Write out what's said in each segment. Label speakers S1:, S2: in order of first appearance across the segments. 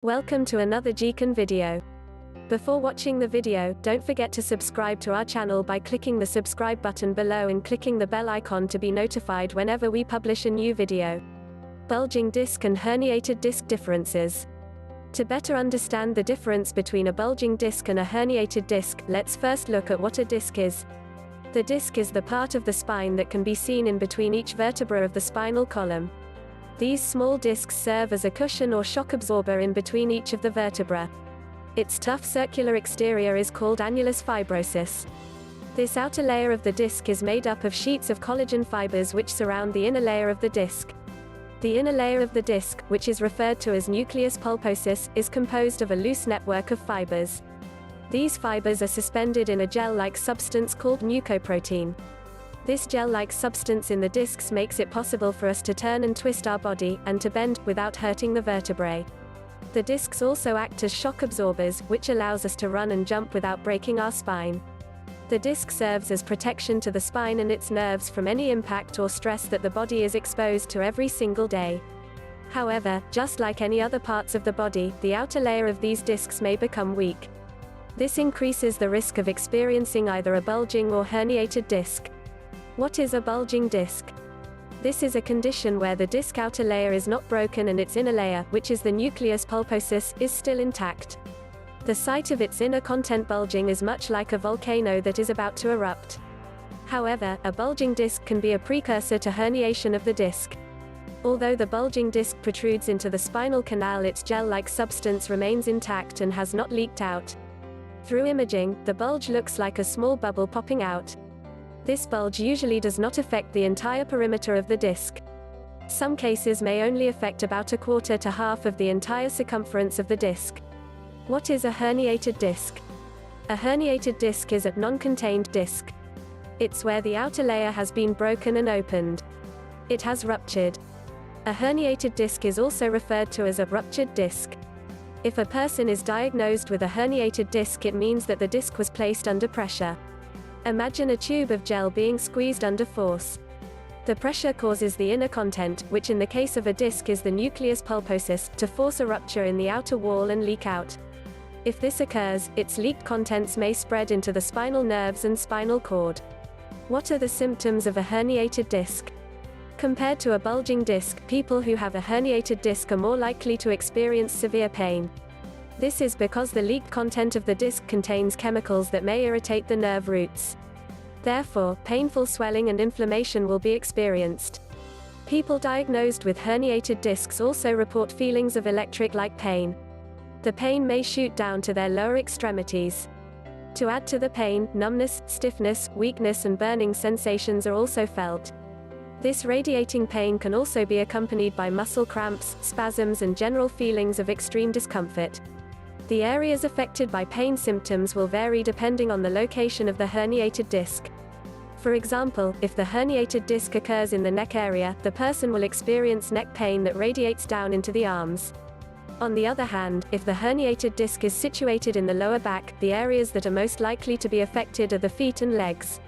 S1: Welcome to another JeaKen video. Before watching the video, don't forget to subscribe to our channel by clicking the subscribe button below and clicking the bell icon to be notified whenever we publish a new video. Bulging disc and herniated disc differences. To better understand the difference between a bulging disc and a herniated disc, let's first look at what a disc is. The disc is the part of the spine that can be seen in between each vertebra of the spinal column. These small discs serve as a cushion or shock absorber in between each of the vertebra. Its tough circular exterior is called annulus fibrosus. This outer layer of the disc is made up of sheets of collagen fibers which surround the inner layer of the disc. The inner layer of the disc, which is referred to as nucleus pulposus, is composed of a loose network of fibers. These fibers are suspended in a gel-like substance called mucoprotein. This gel-like substance in the discs makes it possible for us to turn and twist our body, and to bend, without hurting the vertebrae. The discs also act as shock absorbers, which allows us to run and jump without breaking our spine. The disc serves as protection to the spine and its nerves from any impact or stress that the body is exposed to every single day. However, just like any other parts of the body, the outer layer of these discs may become weak. This increases the risk of experiencing either a bulging or herniated disc. What is a bulging disc? This is a condition where the disc outer layer is not broken and its inner layer, which is the nucleus pulposus, is still intact. The site of its inner content bulging is much like a volcano that is about to erupt. However, a bulging disc can be a precursor to herniation of the disc. Although the bulging disc protrudes into the spinal canal, its gel-like substance remains intact and has not leaked out. Through imaging, the bulge looks like a small bubble popping out. This bulge usually does not affect the entire perimeter of the disc. Some cases may only affect about a quarter to half of the entire circumference of the disc. What is a herniated disc? A herniated disc is a non-contained disc. It's where the outer layer has been broken and opened. It has ruptured. A herniated disc is also referred to as a ruptured disc. If a person is diagnosed with a herniated disc, it means that the disc was placed under pressure. Imagine a tube of gel being squeezed under force. The pressure causes the inner content, which in the case of a disc is the nucleus pulposus, to force a rupture in the outer wall and leak out. If this occurs, its leaked contents may spread into the spinal nerves and spinal cord. What are the symptoms of a herniated disc? Compared to a bulging disc, people who have a herniated disc are more likely to experience severe pain. This is because the leaked content of the disc contains chemicals that may irritate the nerve roots. Therefore, painful swelling and inflammation will be experienced. People diagnosed with herniated discs also report feelings of electric-like pain. The pain may shoot down to their lower extremities. To add to the pain, numbness, stiffness, weakness and burning sensations are also felt. This radiating pain can also be accompanied by muscle cramps, spasms and general feelings of extreme discomfort. The areas affected by pain symptoms will vary depending on the location of the herniated disc. For example, if the herniated disc occurs in the neck area, the person will experience neck pain that radiates down into the arms. On the other hand, if the herniated disc is situated in the lower back, the areas that are most likely to be affected are the feet and legs.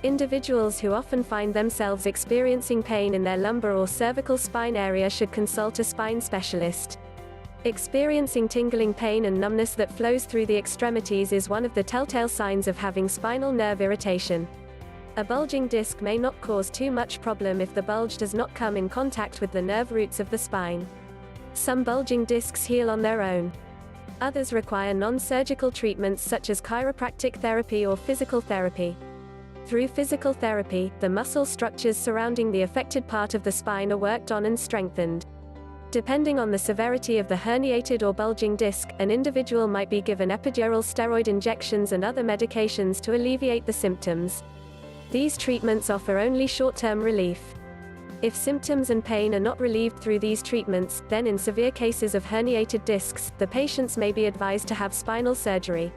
S1: Individuals who often find themselves experiencing pain in their lumbar or cervical spine area should consult a spine specialist. Experiencing tingling pain and numbness that flows through the extremities is one of the telltale signs of having spinal nerve irritation. A bulging disc may not cause too much problem if the bulge does not come in contact with the nerve roots of the spine. Some bulging discs heal on their own. Others require non-surgical treatments such as chiropractic therapy or physical therapy. Through physical therapy, the muscle structures surrounding the affected part of the spine are worked on and strengthened. Depending on the severity of the herniated or bulging disc, an individual might be given epidural steroid injections and other medications to alleviate the symptoms. These treatments offer only short-term relief. If symptoms and pain are not relieved through these treatments, then in severe cases of herniated discs, the patients may be advised to have spinal surgery.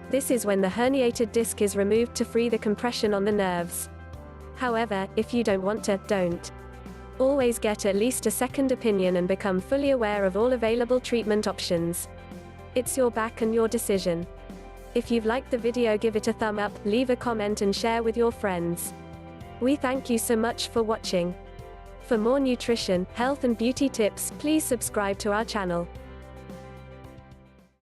S1: This is when the herniated disc is removed to free the compression on the nerves. However, if you don't want to, don't. Always get at least a second opinion and become fully aware of all available treatment options. It's your back and your decision. If you've liked the video, give it a thumb up, leave a comment and share with your friends. We thank you so much for watching. For more nutrition, health and beauty tips, please subscribe to our channel.